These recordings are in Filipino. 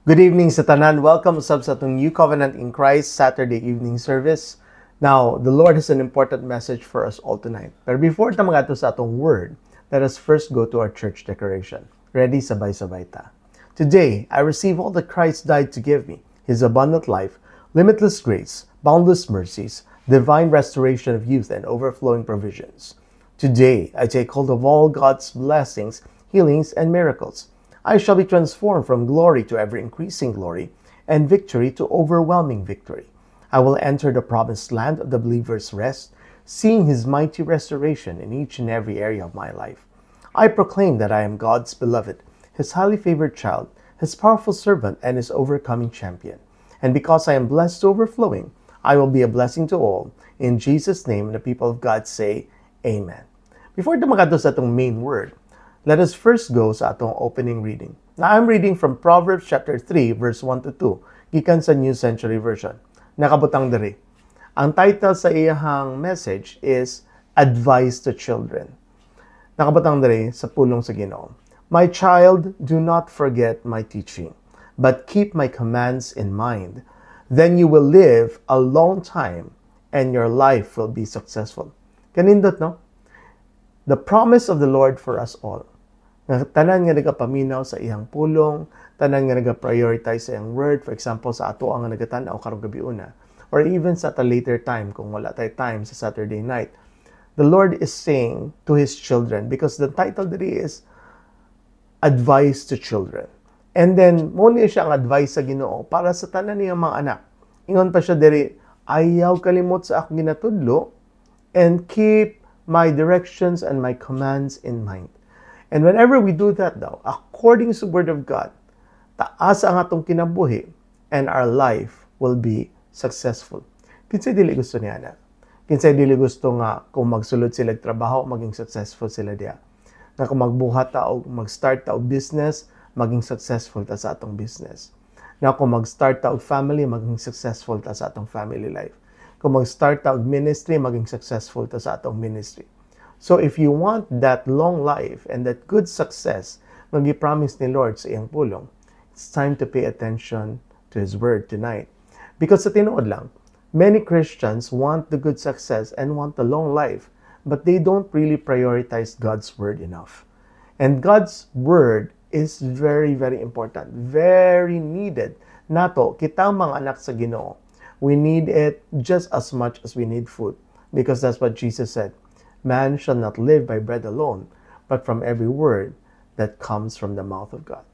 Good evening sa tanan. Welcome sa atong New Covenant in Christ Saturday evening service. Now, the Lord has an important message for us all tonight. But before ta magato sa atong word, let us first go to our church decoration. Ready, sabay-sabay ta. Today, I receive all that Christ died to give me, His abundant life, limitless grace, boundless mercies, divine restoration of youth, and overflowing provisions. Today, I take hold of all God's blessings, healings, and miracles. I shall be transformed from glory to ever-increasing glory, and victory to overwhelming victory. I will enter the promised land of the believer's rest, seeing His mighty restoration in each and every area of my life. I proclaim that I am God's beloved, His highly favored child, His powerful servant, and His overcoming champion. And because I am blessed to overflowing, I will be a blessing to all. In Jesus' name, and the people of God say, Amen. Before tumagadto sa atong main word, let us first go sa atong opening reading. Now, I'm reading from Proverbs chapter 3, verse 1 to 2, gikan sa New Century Version. Nakabutang diri. Ang title sa iyahang message is Advice to Children. Nakabutang diri sa pulong sa Ginoo. My child, do not forget my teaching, but keep my commands in mind. Then you will live a long time, and your life will be successful. Kanindot, no? The promise of the Lord for us all. Tanan nga nagapaminaw sa iyang pulong, tanan nga nagaprioritize sa iyang word, for example, sa ato ang nagatanaw karong gabi una, or even sa a later time, kung wala tayo time sa Saturday night. The Lord is saying to His children, because the title diri is Advice to Children. And then, muna siya ang advice sa Ginoo para sa tanan niyang mga anak. Ingon pa siya diri, ayaw kalimot sa akong ginatudlo, and keep my directions and my commands in mind. And whenever we do that daw, according to the Word of God, taas ang atong kinabuhi and our life will be successful. Kinsay dili gusto niya na? Kinsay dili gusto nga kung magsulod sila trabaho, maging successful sila diya. Nga kung magbuhat ta o mag-start ta og business, maging successful ta sa atong business. Nga kung mag-start ta og family, maging successful ta sa atong family life. Kung mag-start ta og ministry, maging successful ta sa atong ministry. So if you want that long life and that good success na gi-promise ni Lord sa iyang pulong, it's time to pay attention to His Word tonight. Because sa tinuod lang, many Christians want the good success and want the long life, but they don't really prioritize God's Word enough. And God's Word is very, very important, very needed. Nato, kitang mga anak sa Ginoo, we need it just as much as we need food. Because that's what Jesus said. Man shall not live by bread alone, but from every word that comes from the mouth of God.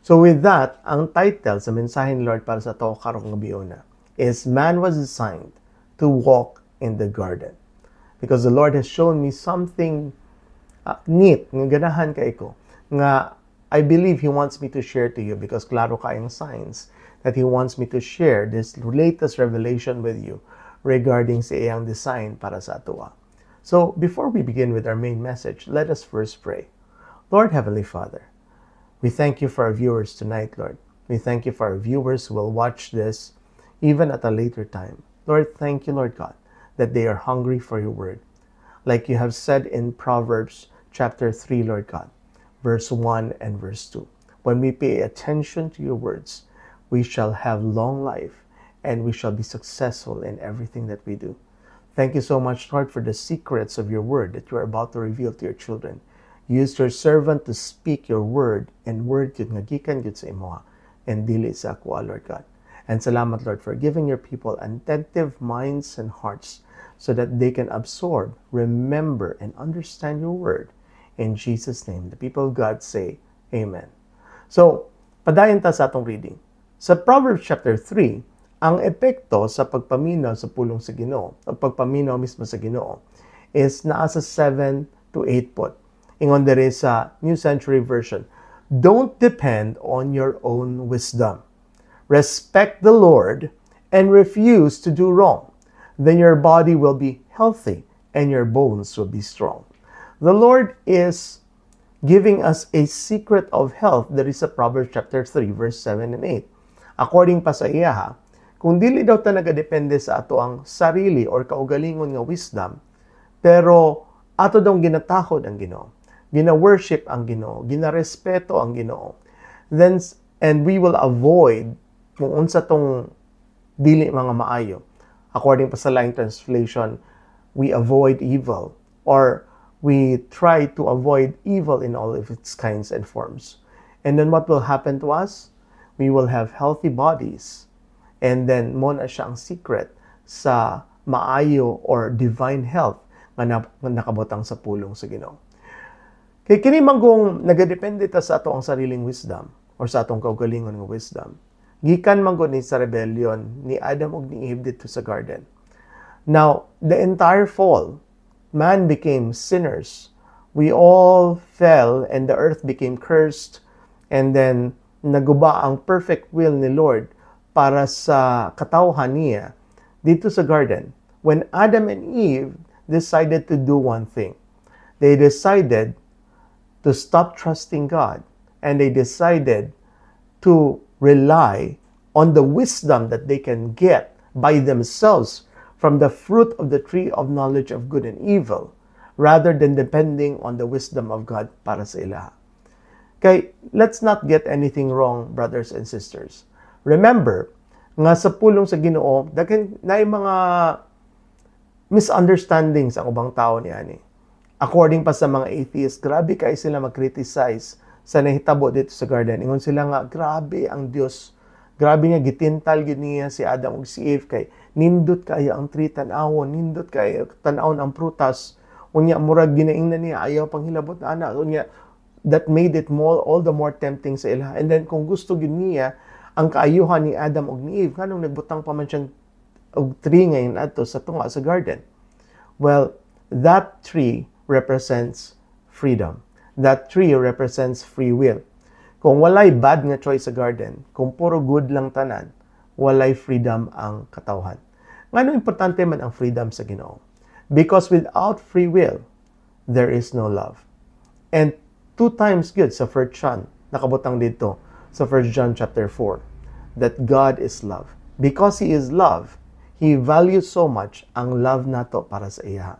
So with that, ang title sa mensahe ni Lord para sa to karong gabi una is Man was designed to walk in the garden. Because the Lord has shown me something neat, nga ganahan kay ko, nga I believe He wants me to share to you because klaro kayong signs that He wants me to share this latest revelation with you regarding sa iyang design para sa atoa. So, before we begin with our main message, let us first pray. Lord Heavenly Father, we thank You for our viewers tonight, Lord. We thank You for our viewers who will watch this even at a later time. Lord, thank You, Lord God, that they are hungry for Your word. Like You have said in Proverbs chapter 3, Lord God, verse 1 and verse 2. When we pay attention to Your words, we shall have long life and we shall be successful in everything that we do. Thank You so much, Lord, for the secrets of Your word that You are about to reveal to Your children. Use Your servant to speak Your word, and word yun nga gikan yun sa imoha, and dili sa ako, Lord God. And salamat, Lord, for giving Your people attentive minds and hearts so that they can absorb, remember, and understand Your word. In Jesus' name, the people of God say, Amen. So, padayon ta sa atong reading. Sa Proverbs chapter 3, ang epekto sa pagpaminaw sa pulong sa Ginoo, o pagpaminaw mismo sa Ginoo, is naa sa 7 to 8 pot. Ingon dere sa New Century Version, don't depend on your own wisdom. Respect the Lord and refuse to do wrong. Then your body will be healthy and your bones will be strong. The Lord is giving us a secret of health. There is a Proverbs chapter 3, verse 7 and 8. According pa sa iya, kung dili daw ta nagadepende sa ato ang sarili or kaugalingon nga wisdom, pero ato daw ginatahod ang Ginoo, gina-worship ang Ginoo, gina-respeto ang Ginoo, then And we will avoid kung unsa tong dili mga maayo. According pa sa Line Translation, we avoid evil, or we try to avoid evil in all of its kinds and forms. And then what will happen to us? We will have healthy bodies. And then mo na siya ang secret sa maayo or divine health nga nakabutang sa pulong sa Ginoo. Kay kini manggong nagadepende ta sa ato ang sariling wisdom or sa atong kaugalingon nga wisdom. Gikan manggod ni sa rebellion ni Adam ug ni Eve dito sa garden. Now, the entire fall, man became sinners. We all fell and the earth became cursed, and then naguba ang perfect will ni Lord para sa katawhan niya dito sa garden. When Adam and Eve decided to do one thing, they decided to stop trusting God, and they decided to rely on the wisdom that they can get by themselves from the fruit of the tree of knowledge of good and evil, rather than depending on the wisdom of God para sa ilaha. Kay, let's not get anything wrong, brothers and sisters. Remember, nga sa pulong sa Ginoo, daghan na mga misunderstandings ang ubang tao ni ani. According pa sa mga atheists, grabe kay sila mag-criticize sa nahitabo dito sa garden. Ingon sila nga, grabe ang Dios. Grabe nga, gitintal gid niya si Adam ug si Eve kay nindot kayo ang tree tan-awon, nindot kayo tan-awon ang prutas. Unya, murag ginaingnan niya, ayaw pang hilabot na anak. Unya, that made it all the more tempting sa ila. And then, kung gusto gid niya, ang kaayuhan ni Adam ug ni Eve, kanong nagbutang pa man siyang og tree ngayon ato sa tunga sa garden. Well, that tree represents freedom. That tree represents free will. Kung walay bad nga choice sa garden, kung puro good lang tanan, walay freedom ang katawhan. Ngano importante man ang freedom sa Ginoo? Because without free will, there is no love. And 2 times good sa 1 John, nakabutang dito sa 1 John chapter 4, that God is love. Because He is love, He values so much ang love nato para sa iya.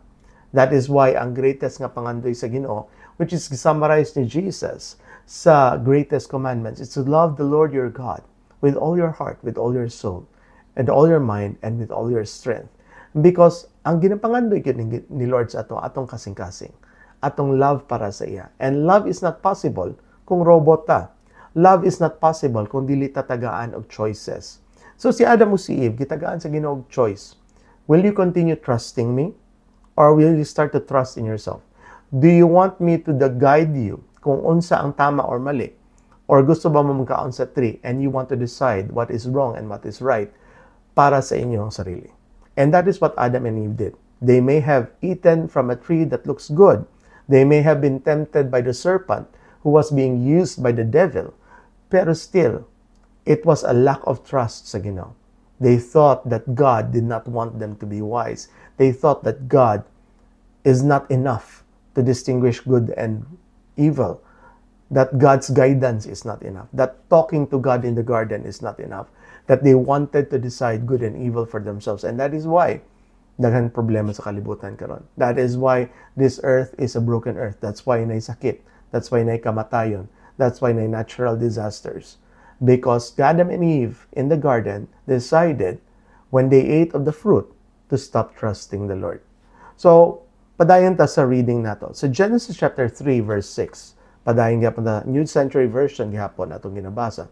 That is why ang greatest nga pangandoy sa Ginoo, which is summarized ni Jesus sa greatest commandments, is to love the Lord your God with all your heart, with all your soul, and all your mind, and with all your strength. Because ang ginapangandoy ni Lord sa atong kasing-kasing, atong love para sa iya. And love is not possible kung robot ta. Love is not possible kung dili tatagaan og choices. So si Adam o si Eve, gitagaan sa Ginoo og choice. Will you continue trusting me? Or will you start to trust in yourself? Do you want me to guide you kung unsa ang tama or mali? Or gusto ba mo magkaon sa tree and you want to decide what is wrong and what is right para sa inyong sarili? And that is what Adam and Eve did. They may have eaten from a tree that looks good. They may have been tempted by the serpent who was being used by the devil. Pero still, it was a lack of trust sa Ginoo. They thought that God did not want them to be wise. They thought that God is not enough to distinguish good and evil. That God's guidance is not enough. That talking to God in the garden is not enough. That they wanted to decide good and evil for themselves. And that is why daghan problema sa kalibutan karon. That is why this earth is a broken earth. That's why nay sakit. That's why nay kamatayon. That's why nay natural disasters. Because Adam and Eve in the garden decided when they ate of the fruit to stop trusting the Lord. So, padayon ta sa reading nato. So Genesis chapter 3 verse 6. Padayon gyapon the New Century Version gihapon atong ginabasa.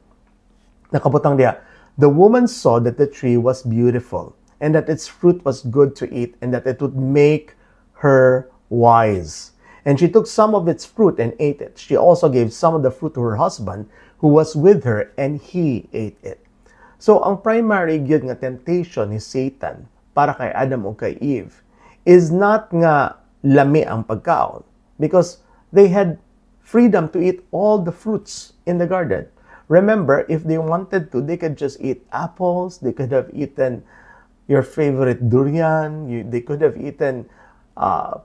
Nakabutang diha, the woman saw that the tree was beautiful, and that its fruit was good to eat, and that it would make her wise. And she took some of its fruit and ate it. She also gave some of the fruit to her husband, who was with her, and he ate it. So, ang primary gyud nga temptation ni Satan para kay Adam o kay Eve is not nga lami ang pagkaon, because they had freedom to eat all the fruits in the garden. Remember, if they wanted to, they could just eat apples, they could have eaten your favorite durian, they could have eaten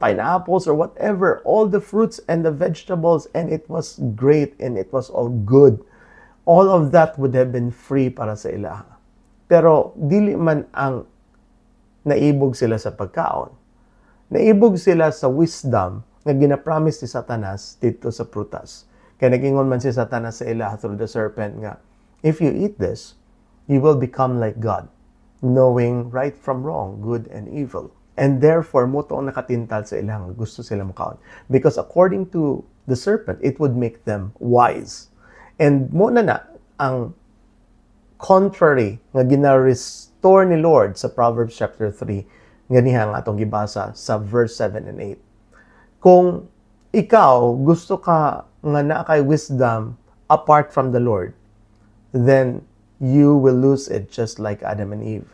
pineapples or whatever, all the fruits and the vegetables, and it was great and it was all good. All of that would have been free para sa ilaha. Pero dili man ang naibog sila sa pagkaon. Naibog sila sa wisdom nga ginapromise ni Satanas dito sa prutas. Kaya nagingon man si Satanas sa ilaha through the serpent nga, If you eat this, you will become like God, knowing right from wrong, good and evil. And therefore, mo to ang nakatintal sa ilang gusto sila makaon. Because according to the serpent, it would make them wise. And mo na ang contrary nga gina-restore ni Lord sa Proverbs chapter 3, ganiha nga atong gibasa sa verse 7 and 8. Kung ikaw gusto ka nga naa kay wisdom apart from the Lord, then you will lose it just like Adam and Eve.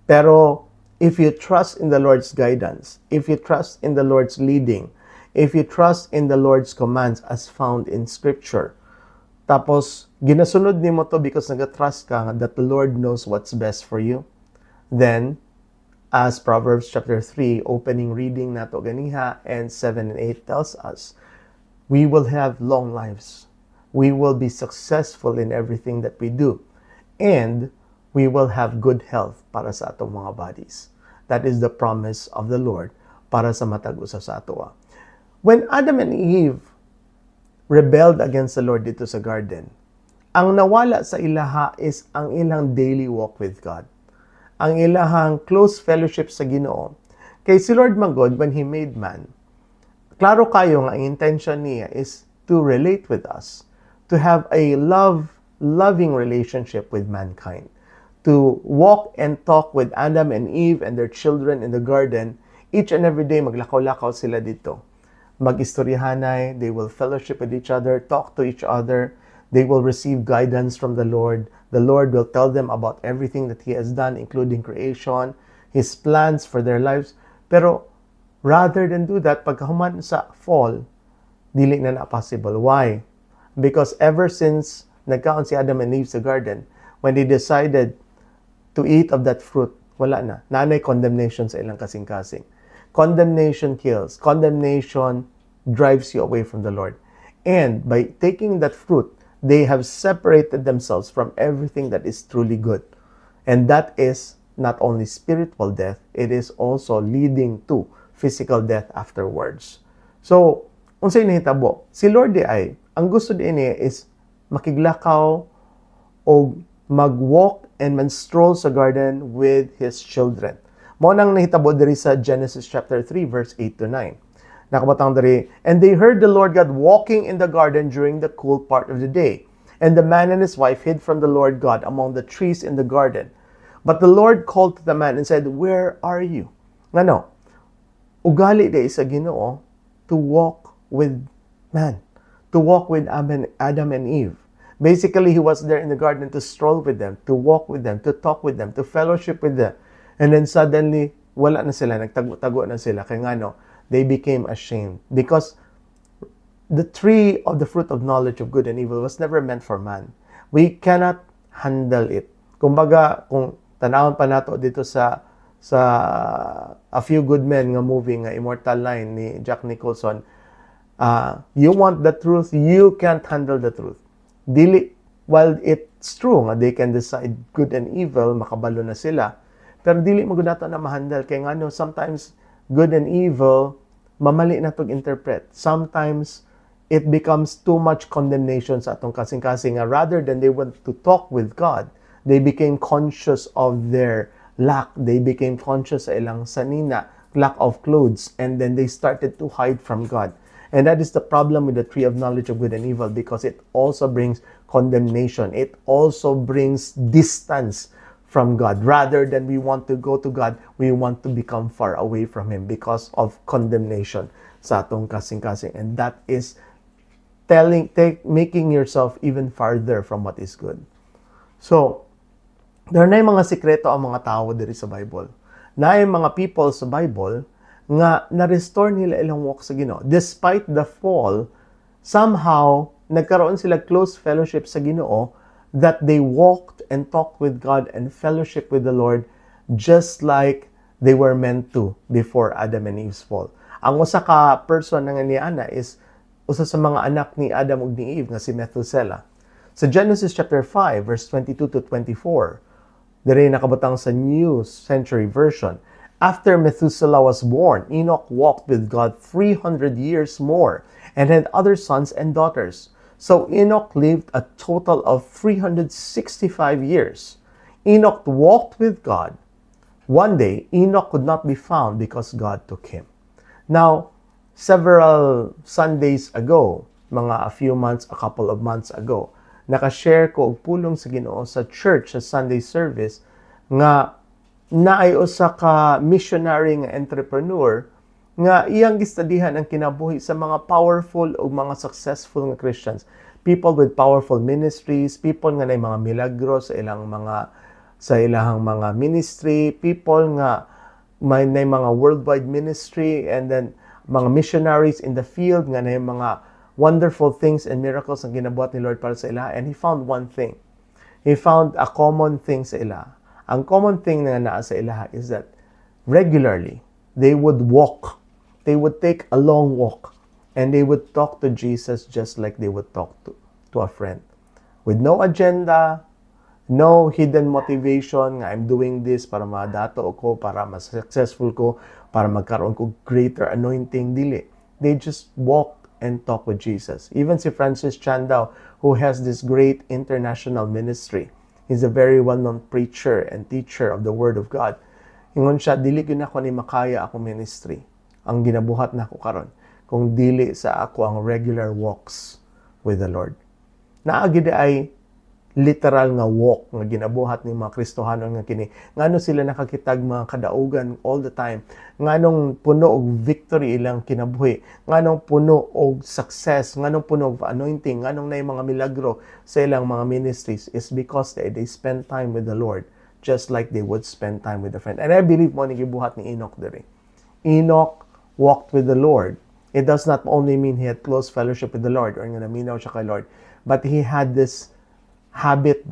Pero if you trust in the Lord's guidance, if you trust in the Lord's leading, if you trust in the Lord's commands as found in Scripture, tapos ginasunod nimo to because nag-trust ka that the Lord knows what's best for you, then as Proverbs chapter 3 opening reading nato ganiha and 7 and 8 tells us, we will have long lives. We will be successful in everything that we do. And we will have good health para sa atong mga bodies. That is the promise of the Lord para sa matag usa sa atoa. When Adam and Eve rebelled against the Lord dito sa garden, ang nawala sa ilaha is ang ilang daily walk with God. Ang ilahang close fellowship sa Ginoo. Kay si Lord Magod, when He made man, klaro kayo nga ang intention niya is to relate with us, to have a loving relationship with mankind, to walk and talk with Adam and Eve and their children in the garden. Each and every day, maglakaw-lakaw sila dito. Mag-istoryahanay, they will fellowship with each other, talk to each other, they will receive guidance from the Lord. The Lord will tell them about everything that He has done, including creation, His plans for their lives. Pero rather than do that, pagkahuman sa fall, dili na possible. Why? Because ever since nagkaon si Adam and Eve sa garden, when they decided to eat of that fruit, wala na. Nanay condemnation sa ilang kasing-kasing. Condemnation kills. Condemnation drives you away from the Lord. And by taking that fruit, they have separated themselves from everything that is truly good. And that is not only spiritual death, it is also leading to physical death afterwards. So, unsay nahitabo? Si Lord di ay, ang gusto di niya is makiglakaw o mag-walk and man-stroll sa garden with His children. Mao nang nahitabo diri sa Genesis chapter 3 verse 8 to 9. Nakabutang diri, and they heard the Lord God walking in the garden during the cool part of the day. And the man and his wife hid from the Lord God among the trees in the garden. But the Lord called to the man and said, "Where are you?" Ngano? Ugali di sa Ginoo to walk with man, to walk with Adam and Eve. Basically, He was there in the garden to stroll with them, to walk with them, to talk with them, to fellowship with them. And then suddenly, wala na sila, nagtago-tago na sila. Kaya nga they became ashamed. Because the tree of the fruit of knowledge of good and evil was never meant for man. We cannot handle it. Kumbaga, kung tanawon pa nato dito sa A Few Good Men nga movie nga Immortal Line ni Jack Nicholson, you want the truth, you can't handle the truth. Dili, while it's true nga they can decide good and evil, makabalo na sila, pero dili mo nato na mahandle. Kaya nga sometimes good and evil, mamali na itong interpret. Sometimes, it becomes too much condemnation sa atong kasing-kasing. Rather than they want to talk with God, they became conscious of their lack. They became conscious sa ilang sanina, lack of clothes, and then they started to hide from God. And that is the problem with the tree of knowledge of good and evil, because it also brings condemnation. It also brings distance from God. Rather than we want to go to God, we want to become far away from Him because of condemnation sa atong kasing-kasing. And that is making yourself even farther from what is good. So, there na yung mga sikreto ang mga tao diri sa Bible. Na yung mga people sa Bible nga na-restore nila ilang walk sa Ginoo. Despite the fall, somehow, nagkaroon sila close fellowship sa Ginoo, that they walked and talked with God and fellowship with the Lord just like they were meant to before Adam and Eve's fall. Ang usa ka person nga ni Ana is usa sa mga anak ni Adam ug ni Eve nga si Methuselah. Sa Genesis chapter 5 verse 22 to 24, diri nakabutang sa New Century Version, after Methuselah was born, Enoch walked with God 300 years more and had other sons and daughters. So Enoch lived a total of 365 years. Enoch walked with God. One day, Enoch could not be found because God took him. Now, several Sundays ago, a couple of months ago, nakashare ko og pulong sa Ginoo sa church sa Sunday service nga naay usa ka missionary nga entrepreneur nga iyang gistadihan ang kinabuhi sa mga powerful o mga successful nga Christians, people with powerful ministries, people nga nay mga milagro sa ilang mga ministry, people nga may mga worldwide ministry, and then mga missionaries in the field nga nay mga wonderful things and miracles ang ginabuhat ni Lord para sa ila. And he found one thing. He found a common thing sa ila. Ang common thing na naa sa ila is that regularly they would walk. They would take a long walk and they would talk to Jesus just like they would talk to a friend. With no agenda, no hidden motivation nga I'm doing this para madato ko, para mas successful ko, para magkaroon ko greater anointing, dili. They just walk and talk with Jesus. Even si Francis Chan daw, who has this great international ministry, he's a very well-known preacher and teacher of the Word of God. Ingon siya, dili gyud ako ni makaya ako ministry. Ang ginabuhat na ako karon kung dili sa ako ang regular walks with the Lord. Naagi ay literal nga walk nga ginabuhat ni mga Kristohano nga kini. Ngano sila nakakitag mga kadaugan all the time. Nganong puno og victory ilang kinabuhi. Nganong puno og success, nganong puno og anointing, nganong nay mga milagro sa ilang mga ministries is because they spend time with the Lord just like they would spend time with a friend. And I believe mo ni gibuhat ni Enoch diri. Enoch walked with the Lord. It does not only mean he had close fellowship with the Lord or nga naminaw siya kay Lord, but he had this habit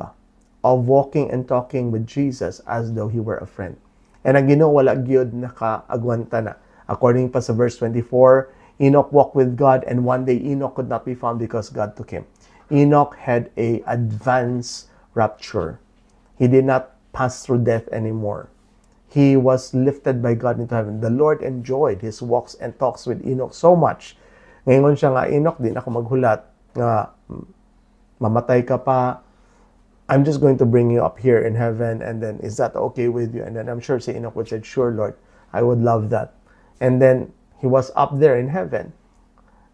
of walking and talking with Jesus as though he were a friend. And ang Ginoo wala gyud nakaagwanta na. According pa sa verse 24, Enoch walked with God, and one day Enoch could not be found because God took him. Enoch had a advanced rapture. He did not pass through death anymore. He was lifted by God into heaven. The Lord enjoyed his walks and talks with Enoch so much. Ngayon siya nga, Enoch, din ako maghulat nga mamatay ka pa. I'm just going to bring you up here in heaven, and then is that okay with you? And then I'm sure si Enoch would say, sure, Lord, I would love that. And then he was up there in heaven.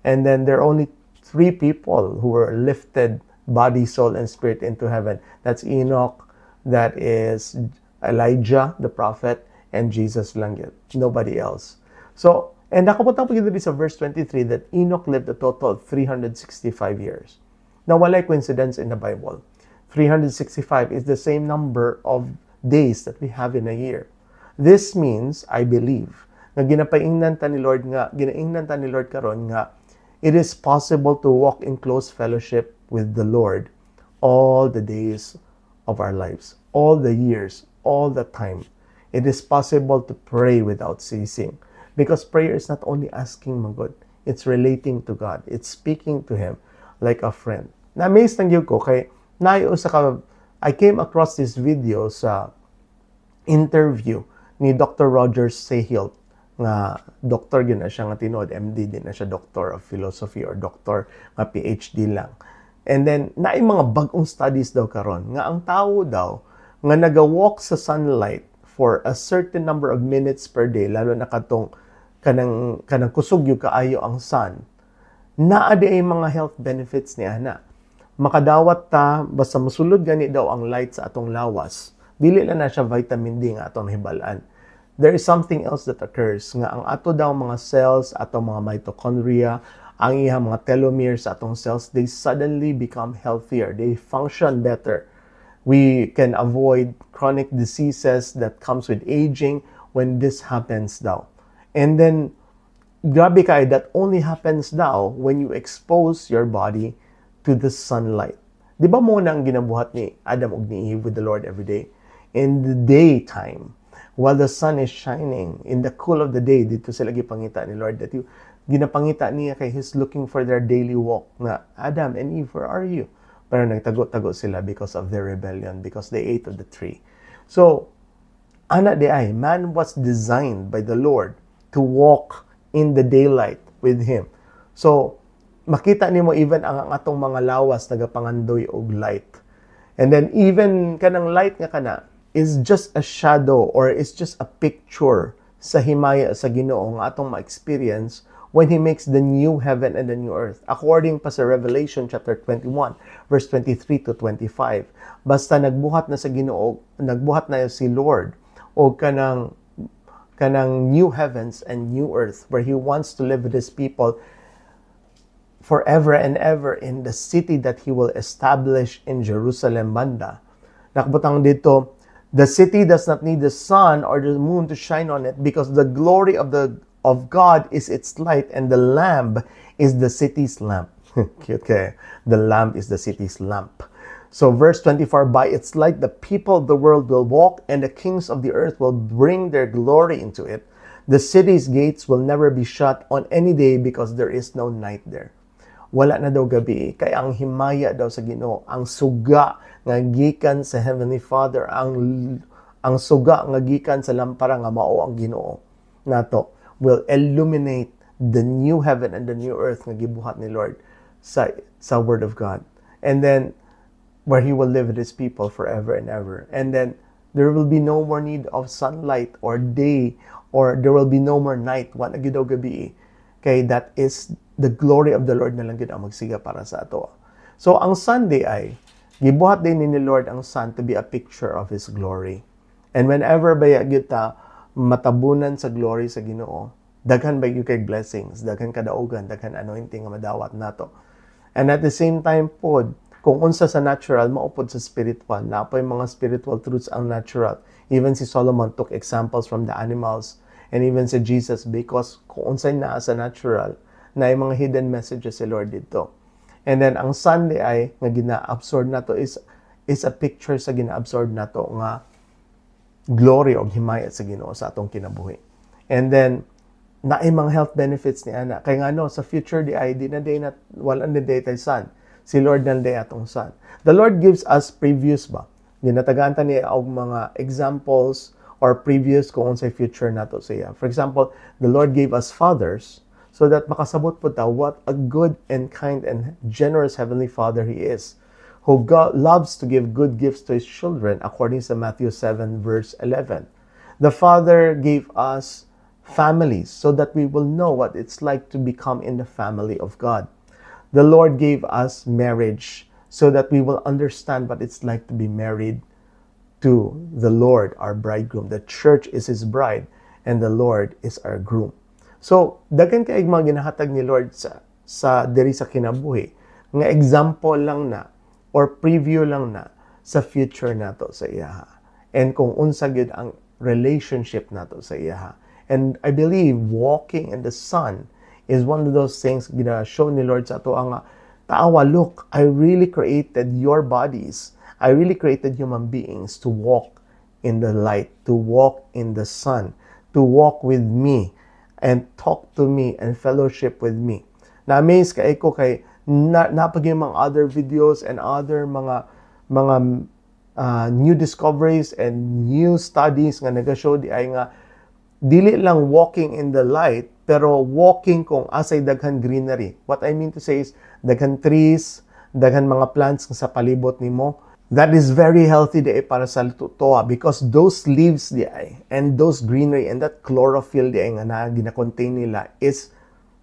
And then there are only 3 people who were lifted, body, soul, and spirit into heaven. That's Enoch, that is Elijah, the prophet, and Jesus lang yun. Nobody else. So, and nakapunta po dito sa verse 23 that Enoch lived a total of 365 years. Now, walay coincidence in the Bible. 365 is the same number of days that we have in a year. This means, I believe, nga ginaingnan ta ni Lord karon nga it is possible to walk in close fellowship with the Lord all the days of our lives, all the years, all the time. It is possible to pray without ceasing, because prayer is not only asking mo God, it's relating to God, it's speaking to Him like a friend. Na-amaze lang yun ko kay I came across this video sa interview ni Dr. Roger Sahil, nga doctor yun na siya nga tinood, MD din na siya, doctor of philosophy or doctor nga PhD lang. And then naay mga bagong studies daw karon nga ang tao daw nga naga-walk sa sunlight for a certain number of minutes per day, lalo na katong kanang kusog yung kaayo ang sun, naa di ay mga health benefits niya na. Makadawat ta, basta musulod gani daw ang light sa atong lawas, dili lang na siya vitamin D nga atong hibalaan. There is something else that occurs, nga ang ato daw mga cells, atong mga mitochondria, ang iyang mga telomeres sa atong cells, they suddenly become healthier, they function better. We can avoid chronic diseases that comes with aging when this happens daw. And then, grabe kay, that only happens daw when you expose your body to the sunlight. Di ba muna ang ginabuhat ni Adam ug ni Eve with the Lord every day? In the daytime, while the sun is shining, in the cool of the day, dito sila gipangita ni Lord, that ginapangita niya kay He's looking for their daily walk, na Adam and Eve, where are you? Pero nagtago-tago sila because of their rebellion, because they ate of the tree. So, ana di ay, man was designed by the Lord to walk in the daylight with Him. So, makita nimo even ang atong mga lawas nagapangandoy og light. And then even kanang light nga kana is just a shadow or is just a picture sa himaya sa Ginoo nga atong ma-experience when He makes the new heaven and the new earth. According pa sa Revelation chapter 21, verse 23 to 25. Basta nagbuhat na sa Ginoo, nagbuhat na si Lord o kanang new heavens and new earth where He wants to live with His people forever and ever in the city that He will establish in Jerusalem banda. Nakabutang dito, the city does not need the sun or the moon to shine on it because the glory of God is its light and the lamp is the city's lamp. Cute kaya. The lamp is the city's lamp. So verse 24, by its light the people of the world will walk and the kings of the earth will bring their glory into it. The city's gates will never be shut on any day because there is no night there. Wala na daw gabi, kaya ang himaya daw sa Ginoo, ang suga nga gikan sa Heavenly Father, ang suga nga gikan sa lampara nga mao ang Ginoo nato will illuminate the new heaven and the new earth nga gibuhat ni Lord sa Word of God. And then where He will live with His people forever and ever. And then there will be no more need of sunlight or day, or there will be no more night. Wala gyud daw gabi. Kay that is the glory of the Lord na lang gyud ang magsiga para sa ato. So ang Sunday ay gibuhat din ni Lord ang sun to be a picture of His glory. And whenever baya gyud ta matabunan sa glory sa Ginoo, daghan ba gyud kay blessings, daghan kadaugan, daghan anointing nga madawat nato. And at the same time pod, kung unsa sa natural maupod sa spiritual, napoy mga spiritual truths ang natural. Even si Solomon took examples from the animals and even si Jesus because kung unsay naa sa natural na yung mga hidden messages si Lord dito. And then ang Sunday ay nga gina-absorb nato is a picture sa gina-absorb nato nga glory o himaya sa Ginoo sa atong kinabuhi. And then naay mga health benefits ni ana. Kay ngano sa future di ay di na day na wala na day tay sun. Si Lord na day atong sun. The Lord gives us previews ba. Ginatagaan ta niya og mga examples or previews kung unsay future nato siya. For example, the Lord gave us fathers so that makasabot po ta what a good and kind and generous Heavenly Father He is, who God loves to give good gifts to His children, according to Matthew 7 verse 11. The Father gave us families so that we will know what it's like to become in the family of God. The Lord gave us marriage so that we will understand what it's like to be married to the Lord, our bridegroom. The church is His bride and the Lord is our groom. So, daghan kay mga ginahatag ni Lord sa diri sa kinabuhi nga example lang na or preview lang na sa future nato sa iyaha. And kung unsa gyud ang relationship nato sa iyaha. And I believe walking in the sun is one of those things gina-show ni Lord sa ato nga taawa, look, I really created your bodies. I really created human beings to walk in the light, to walk in the sun, to walk with me and talk to me and fellowship with me. Na-amaze kay ko kay napag yung mga other videos and other mga new discoveries and new studies nga naga-show di ay nga dili lang walking in the light pero walking kung asay daghan greenery. What I mean to say is daghan trees, daghan mga plants nga sa palibot nimo. That is very healthy di ay para sa toa because those leaves di ay and those greenery and that chlorophyll di ay nga na gina-contain nila is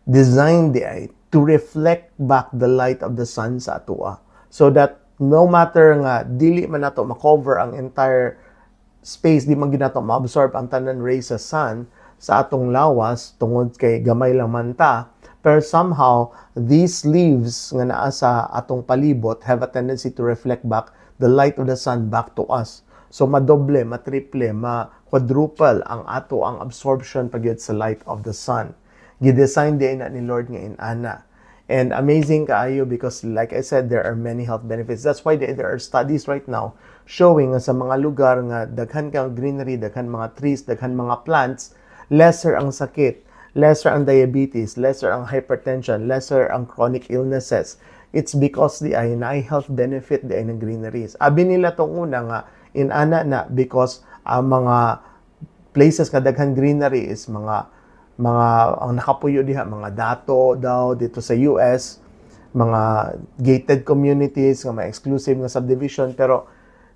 designed di ay to reflect back the light of the sun sa atoa. So that no matter nga dili man nato ma-cover ang entire space, di man ginato ma-absorb ang tanan rays sa sun sa atong lawas tungod kay gamay lang man ta, pero somehow these leaves nga naa sa atong palibot have a tendency to reflect back the light of the sun back to us. So madoble, matriple, ma-quadruple ang absorption pagyud sa light of the sun. Gidesign din na ni Lord nga inana. And amazing kaayo because like I said, there are many health benefits. That's why there are studies right now showing nga sa mga lugar nga daghan kang greenery, daghan mga trees, daghan mga plants, lesser ang sakit, lesser ang diabetes, lesser ang hypertension, lesser ang chronic illnesses. It's because di ay na health benefit di ay ng greeneries. Abi nila tong una nga inana na because mga places nga daghan greenery is mga ang nakapuyo diha mga dato daw dito sa US mga gated communities, nga mga exclusive nga subdivision, pero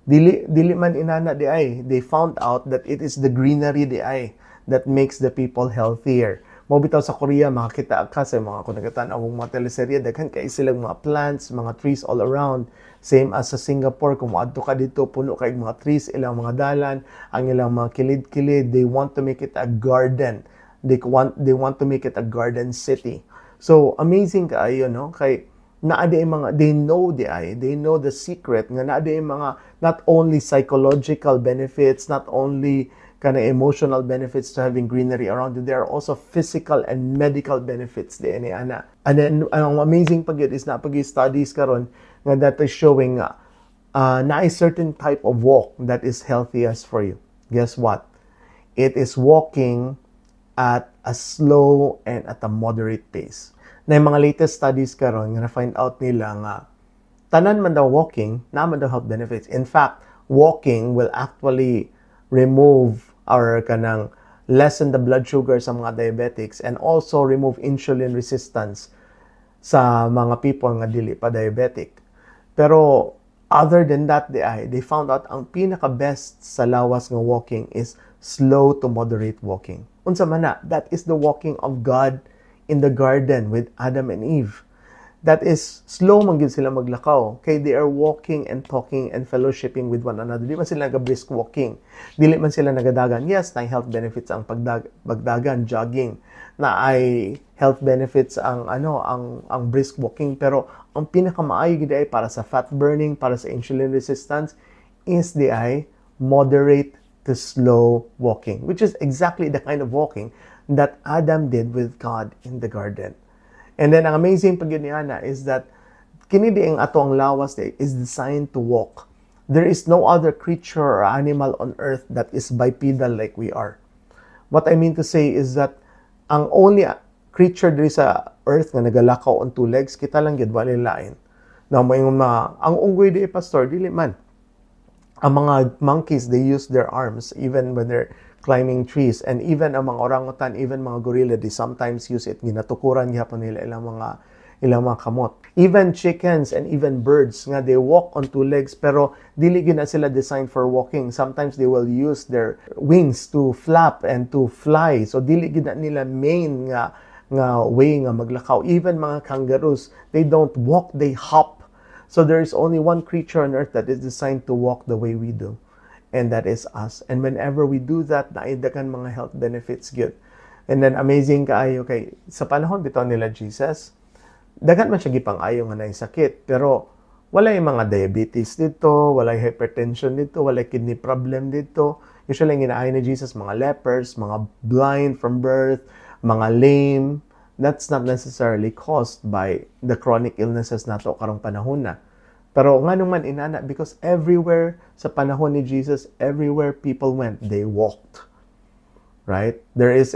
dili man inana di ay. They found out that it is the greenery di ay that makes the people healthier. Mo bitaw sa Korea, makakita ka sa mga kunagatan ang mga teleserye, daghan kay silang mga plants, mga trees all around. Same as sa Singapore, kung maadto ka dito, puno kay mga trees, ilang mga dalan, ang ilang mga kilid-kilid. They want to make it a garden. They want to make it a garden city. So amazing kaayo, no? Kay naade mga, they know the secret nga naade mga not only psychological benefits, not only kind of emotional benefits to having greenery around you, there are also physical and medical benefits di ani ana. And then ang amazing pag is na pag studies karon nga that is showing na a certain type of walk that is healthiest for you. Guess what? It is walking at a slow and at a moderate pace. Na yung mga latest studies karon nga na-find out nila nga tanan man daw walking, naman daw health benefits. In fact, walking will actually remove or kanang lessen the blood sugar sa mga diabetics and also remove insulin resistance sa mga people nga dili pa diabetic. Pero other than that, they found out ang pinaka-best sa lawas nga walking is slow to moderate walking. Unsa man na, that is the walking of God in the garden with Adam and Eve. That is, slow man gyud sila maglakaw. Okay, they are walking and talking and fellowshipping with one another. Di man sila nag-brisk walking. Dili man sila nagadagan. Yes, na health benefits ang pagdagan, jogging. Na ay health benefits ang brisk walking, pero ang pinakamaayo gid ay para sa fat burning, para sa insulin resistance is the moderate to slow walking, which is exactly the kind of walking that Adam did with God in the garden. And then, ang amazing pag yun niya is that kini di ang ato ang lawas is designed to walk. There is no other creature or animal on earth that is bipedal like we are. What I mean to say is that ang only creature diri sa earth nga nagalakaw on two legs, kita lang gid wala lain. Now, ang unggoy di pastor, dili man. Ang mga monkeys, they use their arms even when they're climbing trees, and even ang mga orangutan, even mga gorilla, they sometimes use it. Ginatukuran gihapon nila ilang mga kamot. Even chickens and even birds nga they walk on two legs, pero dili gina sila designed for walking. Sometimes they will use their wings to flap and to fly. So dili gina nila main nga way nga maglakaw. Even mga kangaroos, they don't walk, they hop. So there is only one creature on earth that is designed to walk the way we do. And that is us. And whenever we do that, naidagan mga health benefits good. And then amazing kaayo kay sa panahon bitaw nila Jesus, dagan man siya gipang-ayo nga nay sakit, pero wala yung mga diabetes dito, wala yung hypertension dito, wala yung kidney problem dito. Usually ang inaayo ni Jesus mga lepers, mga blind from birth, mga lame. That's not necessarily caused by the chronic illnesses nato karong panahon na. Pero nga naman inana, because everywhere sa panahon ni Jesus, everywhere people went, they walked. Right? There is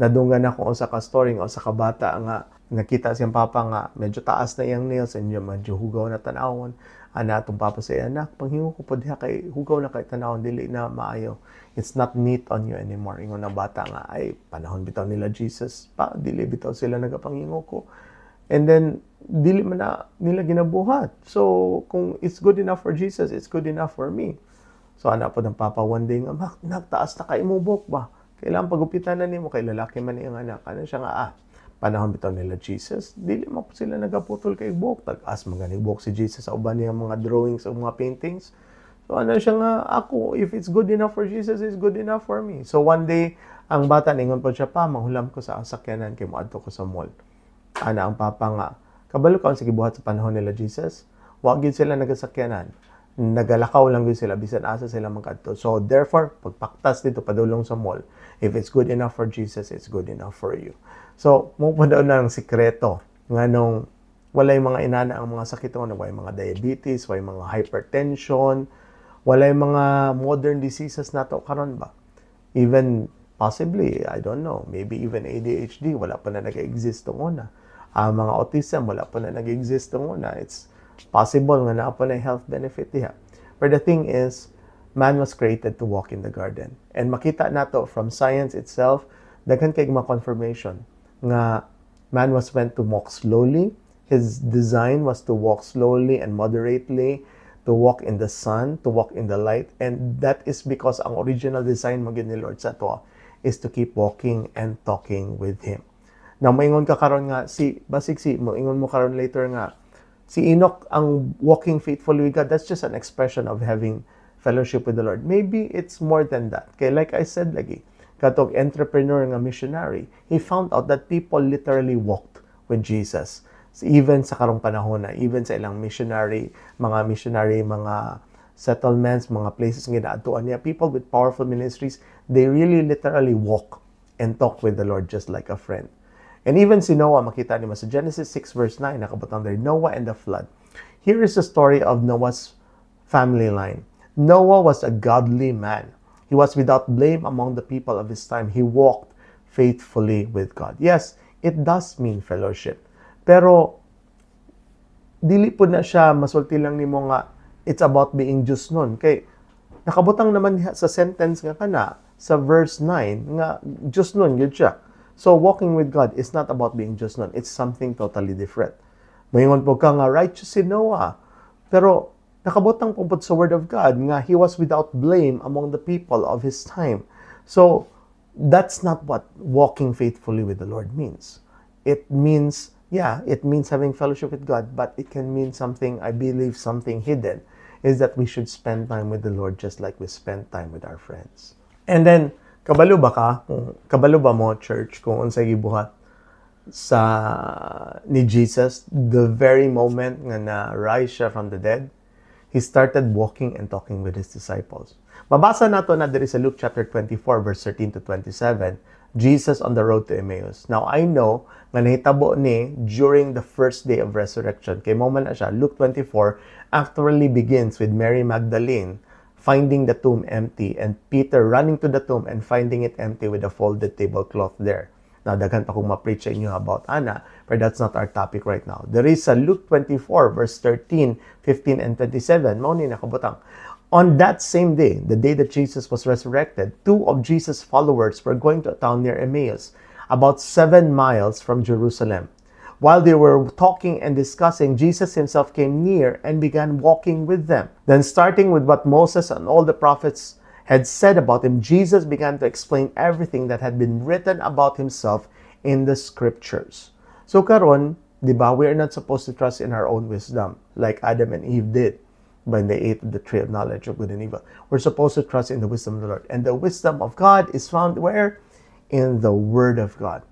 nadunggan ako sa ka-story o sa kabata nga nakita siyang papa nga medyo taas na iyang nails and medyo hugaw na tanawon. Ana atong papa sa anak, panghingo ko po diha kay hugaw na kay tanawon, dili na maayo. It's not neat on you anymore. Ingon na bata nga ay panahon bitaw nila Jesus, dili bitaw sila nagapanghingo ko. And then dili man na nila ginabuhat. So kung it's good enough for Jesus, it's good enough for me. So ana po ng papa one day nga, nagtaas na kay mo buhok ba? Kailangan pagupitan na nimo kay lalaki man iyang anak. Ano siya nga panahon bitaw nila Jesus, dili man po sila nagaputol kay buhok. Tag-as man gani buhok si Jesus sa uban niyang mga drawings o mga paintings. So ano siya nga, ako, if it's good enough for Jesus, it's good enough for me. So one day, ang bata ningon po siya pa, manghulam ko sa sakyanan kay moadto ko sa mall. Ana ang papa nga, kabalo ka sa gibuhat sa panahon nila Jesus, wa gyud sila nagasakyanan. Nagalakaw lang gyud sila bisan asa sila magkadto. So therefore, pagpaktas dito padulong sa mall, if it's good enough for Jesus, it's good enough for you. So mo pa daw na ang sikreto nganong walay mga inana ang mga sakit ng walay mga diabetes, walay mga hypertension, walay mga modern diseases nato karon ba? Even possibly, I don't know, maybe even ADHD, wala pa na nag-exist una. Mga autism, wala pa na nag-exist una. It's possible nga na pa na health benefit diha. But the thing is, man was created to walk in the garden. And makita nato from science itself, daghan kay mga confirmation nga man was meant to walk slowly His design was to walk slowly and moderately, to walk in the sun, to walk in the light. And that is because ang original design mo ni Lord sa to is to keep walking and talking with Him. Now, maingon ka karon nga, maingon mo karon later nga, si Enoch ang walking faithfully with God, that's just an expression of having fellowship with the Lord. Maybe it's more than that. Kaya like I said lagi, katong entrepreneur nga missionary, he found out that people literally walked with Jesus. Even sa karong panahon na, even sa ilang mga settlements, mga places nga naadtuan niya, people with powerful ministries, they really literally walk and talk with the Lord just like a friend. And even si Noah, makita niyo sa Genesis 6 verse 9, nakabutang there, Noah and the flood. Here is the story of Noah's family line. Noah was a godly man. He was without blame among the people of his time. He walked faithfully with God. Yes, it does mean fellowship. Pero, dili po na siya, masulti lang nimo nga, it's about being just nun. Kay, nakabutang naman sa sentence nga kana, sa verse 9, nga, just nun, yun siya. So, walking with God is not about being just nun. It's something totally different. Mayingon po ka nga, righteous si Noah. Pero, nakabutang po sa Word of God nga, he was without blame among the people of his time. So, that's not what walking faithfully with the Lord means. It means, it means having fellowship with God, but it can mean something, I believe, something hidden, is that we should spend time with the Lord just like we spend time with our friends. And then, kabalo ba mo, church, kung unsay gibuhat ni Jesus, the very moment nga na-rise siya from the dead, he started walking and talking with his disciples. Mabasa nato na diri sa Luke chapter 24, verse 13 to 27, Jesus on the road to Emmaus. Now, I know nga nahitabo ni during the first day of resurrection. Kay mo man na siya, Luke 24 actually begins with Mary Magdalene finding the tomb empty and Peter running to the tomb and finding it empty with a folded tablecloth there. Now, daghan pa kong ma-preach sa inyo about Anna, but that's not our topic right now. There is a Luke 24, verse 13, 15, and 27. Mauni nakabutang. On that same day, the day that Jesus was resurrected, two of Jesus' followers were going to a town near Emmaus, about 7 miles from Jerusalem. While they were talking and discussing, Jesus himself came near and began walking with them. Then, starting with what Moses and all the prophets had said about him, Jesus began to explain everything that had been written about himself in the scriptures. So karon, di ba, we are not supposed to trust in our own wisdom like Adam and Eve did when they ate of the tree of knowledge of good and evil. We're supposed to trust in the wisdom of the Lord. And the wisdom of God is found where? In the Word of God.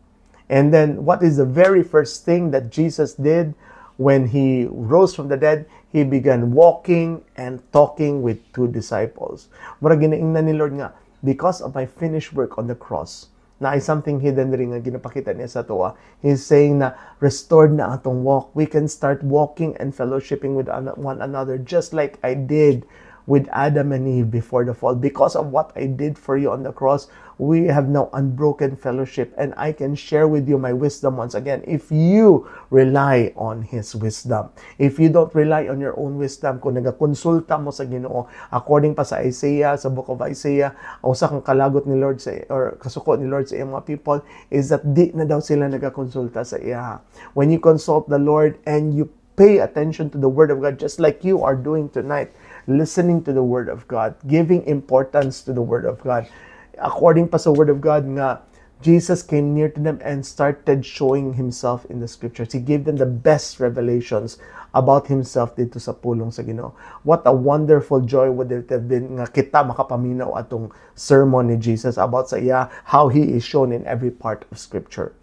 And then, what is the very first thing that Jesus did when he rose from the dead? He began walking and talking with two disciples. Mura ginaingnan ni Lord nga, because of my finished work on the cross, na ay something hidden rin nga ginapakita niya sa tuwa. He's saying na, restored na atong walk. We can start walking and fellowshipping with one another just like I did with Adam and Eve before the fall. Because of what I did for you on the cross, we have now unbroken fellowship, and I can share with you my wisdom once again if you rely on His wisdom. If you don't rely on your own wisdom, kung nagakonsulta mo sa Ginoo, according pa sa Isaiah, sa book of Isaiah, usa kang kalagot ni Lord or kasuko ni Lord sa iyang mga people is that di na daw sila nagakonsulta sa iya. When you consult the Lord and you pay attention to the Word of God just like you are doing tonight, listening to the Word of God, giving importance to the Word of God. According pa sa Word of God nga, Jesus came near to them and started showing Himself in the Scriptures. He gave them the best revelations about Himself dito sa pulong sa Ginoo. What a wonderful joy would it have been nga kita makapaminaw atong sermon ni Jesus about sa iya, how He is shown in every part of Scripture.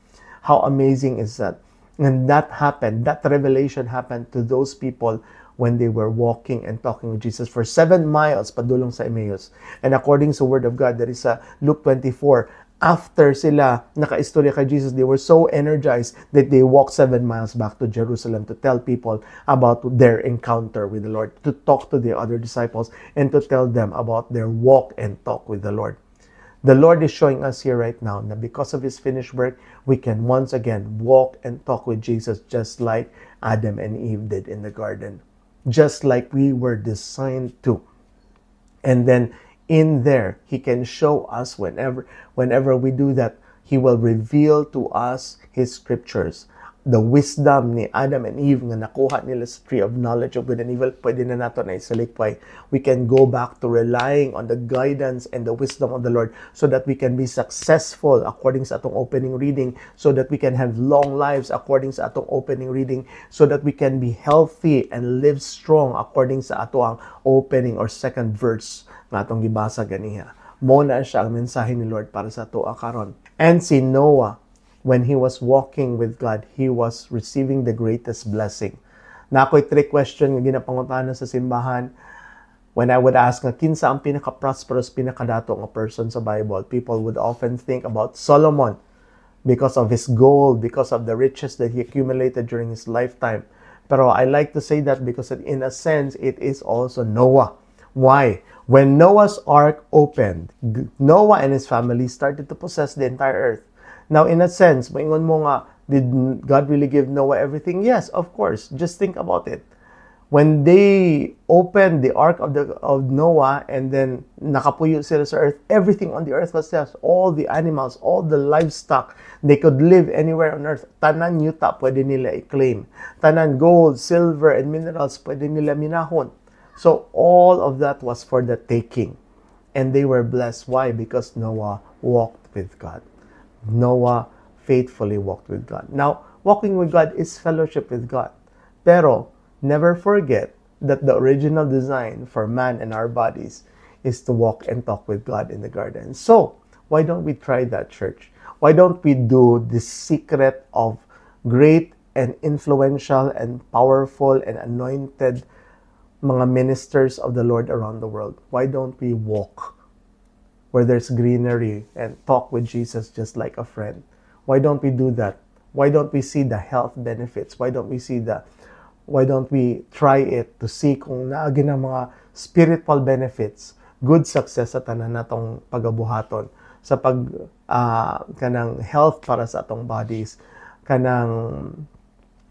How amazing is that? And that happened, that revelation happened to those people when they were walking and talking with Jesus for 7 miles padulong sa Emmaus. And according to Word of God, there is a Luke 24, after sila nakaistorya kay Jesus, they were so energized that they walked 7 miles back to Jerusalem to tell people about their encounter with the Lord, to talk to the other disciples, and to tell them about their walk and talk with the Lord. The Lord is showing us here right now that because of His finished work, we can once again walk and talk with Jesus just like Adam and Eve did in the garden. Just like we were designed to. And then in there, He can show us whenever we do that, He will reveal to us His scriptures. the wisdom ni Adam and Eve nga nakuha nila sa tree of knowledge of good and evil, pwede na nato na isalikpay. We can go back to relying on the guidance and the wisdom of the Lord so that we can be successful according sa atong opening reading, so that we can have long lives according sa atong opening reading, so that we can be healthy and live strong according sa atong opening or second verse nga atong gibasa ganiha. Mo na siya ang mensahe ni Lord para sa ato karon. And si Noah, when he was walking with God, he was receiving the greatest blessing. Na ako'y trick question nga ginapangutana sa simbahan. When I would ask nga, kinsa ang pinaka-prosperous, pinakadato nga person sa Bible, people would often think about Solomon because of his gold, because of the riches that he accumulated during his lifetime. Pero I like to say that because in a sense, it is also Noah. Why? When Noah's ark opened, Noah and his family started to possess the entire earth. Now, in a sense, maingon mo nga, did God really give Noah everything? Yes, of course. Just think about it. When they opened the ark of Noah and then nakapuyo sila sa earth, everything on the earth was theirs. All the animals, all the livestock, they could live anywhere on earth. Tanan yuta pwede nila i-claim. Tanan gold, silver, and minerals pwede nila minahon. So all of that was for the taking. And they were blessed. Why? Because Noah walked with God. Noah faithfully walked with God. Now, walking with God is fellowship with God. Pero, never forget that the original design for man and our bodies is to walk and talk with God in the garden. So, why don't we try that, church? Why don't we do the secret of great and influential and powerful and anointed mga ministers of the Lord around the world? Why don't we walk where there's greenery and talk with Jesus just like a friend? Why don't we do that? Why don't we see the health benefits? Why don't we try it to see kung naagi na mga spiritual benefits, good success sa tanan natong pagabuhaton, sa kanang health para sa atong bodies, kanang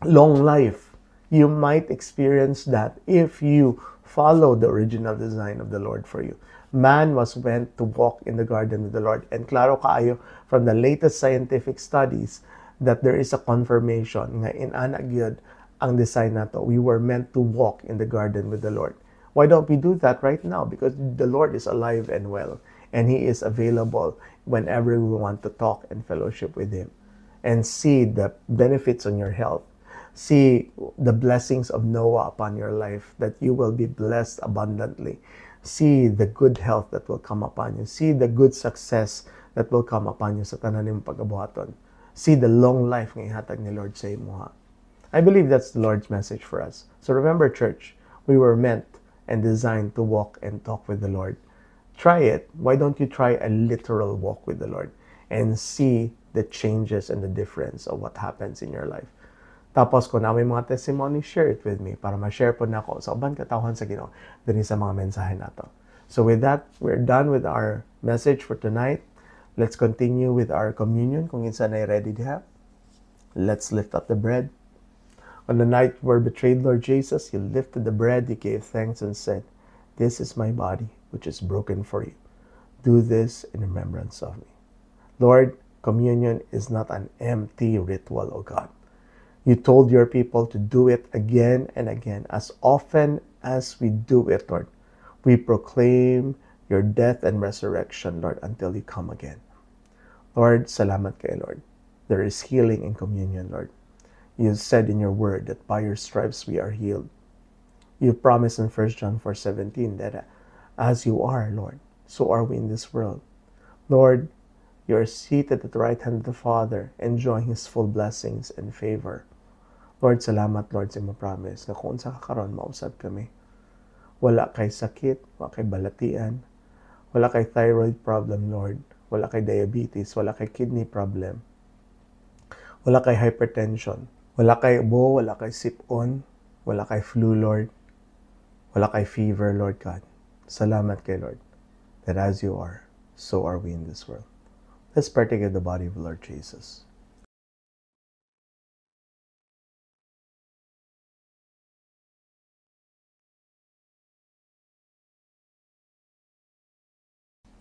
long life. You might experience that if you follow the original design of the Lord for you. Man was meant to walk in the garden with the Lord. And klaro kaayo from the latest scientific studies that there is a confirmation nga inana gyud ang design nato. We were meant to walk in the garden with the Lord. Why don't we do that right now? Because the Lord is alive and well, and He is available whenever we want to talk and fellowship with Him and see the benefits on your health. See the blessings of Noah upon your life, that you will be blessed abundantly. See the good health that will come upon you. See the good success that will come upon you sa tanan nimong pagabuhaton. See the long life nga ihatag ni Lord sa imuha. I believe that's the Lord's message for us. So remember, church, we were meant and designed to walk and talk with the Lord. Try it. Why don't you try a literal walk with the Lord and see the changes and the difference of what happens in your life? Tapos kung na may mga testimony, share it with me para ma-share po na ako sa uban katawhan sa Ginoo din sa mga mensahe nato. So with that, we're done with our message for tonight. Let's continue with our communion kung insan ay ready diha. Let's lift up the bread. On the night you were betrayed, Lord Jesus, you lifted the bread, you gave thanks and said, "This is my body, which is broken for you. Do this in remembrance of me." Lord, communion is not an empty ritual, O God. You told your people to do it again and again. As often as we do it, Lord, we proclaim your death and resurrection, Lord, until you come again. Lord, salamat kay Lord. There is healing in communion, Lord. You said in your word that by your stripes we are healed. You promised in 1 John 4:17 that as you are, Lord, so are we in this world. Lord, you are seated at the right hand of the Father, enjoying His full blessings and favor. Lord, salamat, Lord, sa imong promise na kung sa kakaroon, mausap kami. Wala kay sakit, wala kay balatian, wala kay thyroid problem, Lord. Wala kay diabetes, wala kay kidney problem. Wala kay hypertension, wala kay ubo, wala kay sipon, wala kay flu, Lord. Wala kay fever, Lord God. Salamat kay Lord, that as you are, so are we in this world. Let's partake of the body of Lord Jesus.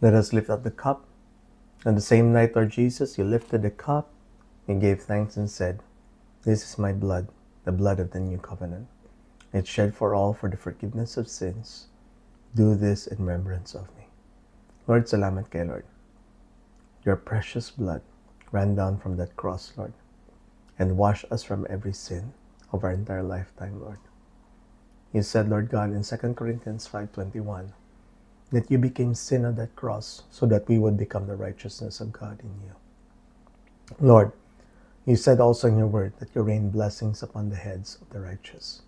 Let us lift up the cup. On the same night, Lord Jesus, you lifted the cup, you gave thanks and said, This is my blood, the blood of the new covenant. It's shed for all for the forgiveness of sins. Do this in remembrance of me. Lord, salamat kay Lord. Your precious blood ran down from that cross, Lord, and washed us from every sin of our entire lifetime, Lord. You said, Lord God, in 2 Corinthians 5:21, that you became sin on that cross so that we would become the righteousness of God in you. Lord, you said also in your word that you rain blessings upon the heads of the righteous.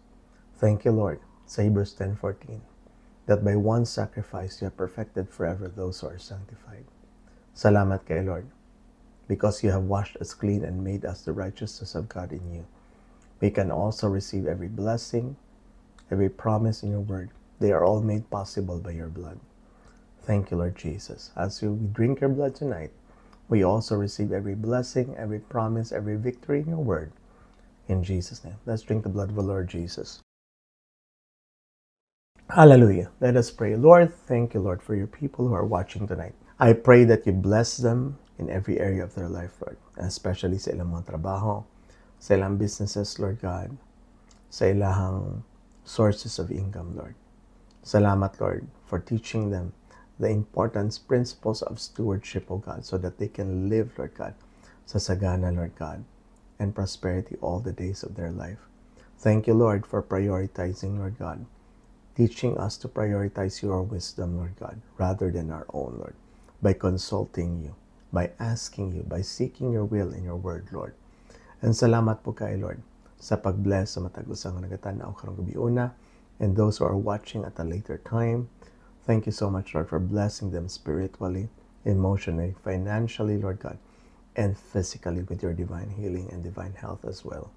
Thank you, Lord, sa Hebrews 10:14, that by one sacrifice you have perfected forever those who are sanctified. Salamat kay Lord, because you have washed us clean and made us the righteousness of God in you. We can also receive every blessing, every promise in your word. They are all made possible by your blood. Thank you, Lord Jesus. As we drink your blood tonight, we also receive every blessing, every promise, every victory in your word. In Jesus' name, let's drink the blood of the Lord Jesus. Hallelujah. Let us pray. Lord, thank you, Lord, for your people who are watching tonight. I pray that you bless them in every area of their life, Lord, especially sa ilang mga trabaho, sa ilang businesses, Lord God, sa ilang sources of income, Lord. Salamat, Lord, for teaching them the importance, principles of stewardship, O God, so that they can live, Lord God, sa sagana, Lord God, and prosperity all the days of their life. Thank you, Lord, for prioritizing, Lord God, teaching us to prioritize your wisdom, Lord God, rather than our own, Lord, by consulting you, by asking you, by seeking your will in your word, Lord. And salamat po kay Lord sa pag-bless sa matag usang nagatanaw karong gabi una, and those who are watching at a later time. Thank you so much, Lord, for blessing them spiritually, emotionally, financially, Lord God, and physically with your divine healing and divine health as well.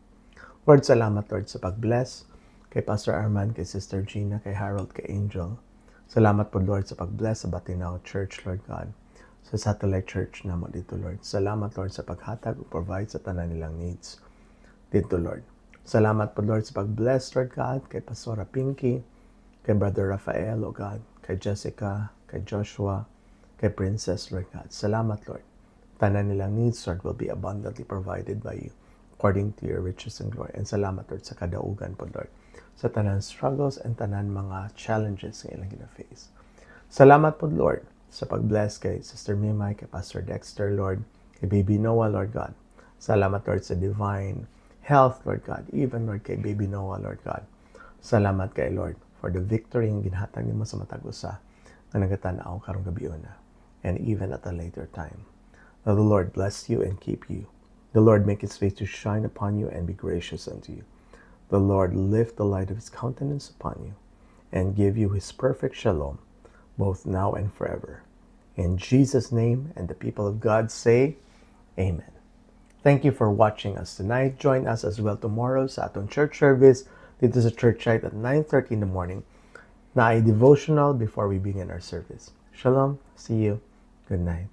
Lord, salamat, Lord, sa pag-bless kay Pastor Arman, kay Sister Gina, kay Harold, kay Angel. Salamat po, Lord, sa pag-bless sa Batinao Church, Lord God, sa satellite church na mo dito, Lord. Salamat, Lord, sa paghatag o provide sa tanan nilang needs dito, Lord. Salamat po, Lord, sa pag-bless, Lord God, kay Pastora Pinky, kay Brother Rafael, O God, kay Jessica, kay Joshua, kay Princess, Lord God. Salamat, Lord. Tanan nilang needs, Lord, will be abundantly provided by you according to your riches and glory. And salamat, Lord, sa kadaugan po, Lord, sa tanan struggles and tanan mga challenges na ilang gina-face. Salamat po, Lord, sa pag-bless kay Sister Mimay, kay Pastor Dexter, Lord, kay Baby Noah, Lord God. Salamat, Lord, sa divine health, Lord God, even, Lord, kay Baby Noah, Lord God. Salamat kay Lord for the victory yung ginhatag nimo sa matag usa na nagatanaw karong gabi una, and even at a later time. Now the Lord bless you and keep you. The Lord make his face to shine upon you and be gracious unto you. The Lord lift the light of his countenance upon you and give you his perfect shalom, both now and forever. In Jesus' name, and the people of God say, Amen. Thank you for watching us tonight. Join us as well tomorrow sa atong church service. Dito sa church site at 9:30 in the morning na ay devotional before we begin our service. Shalom. See you. Good night.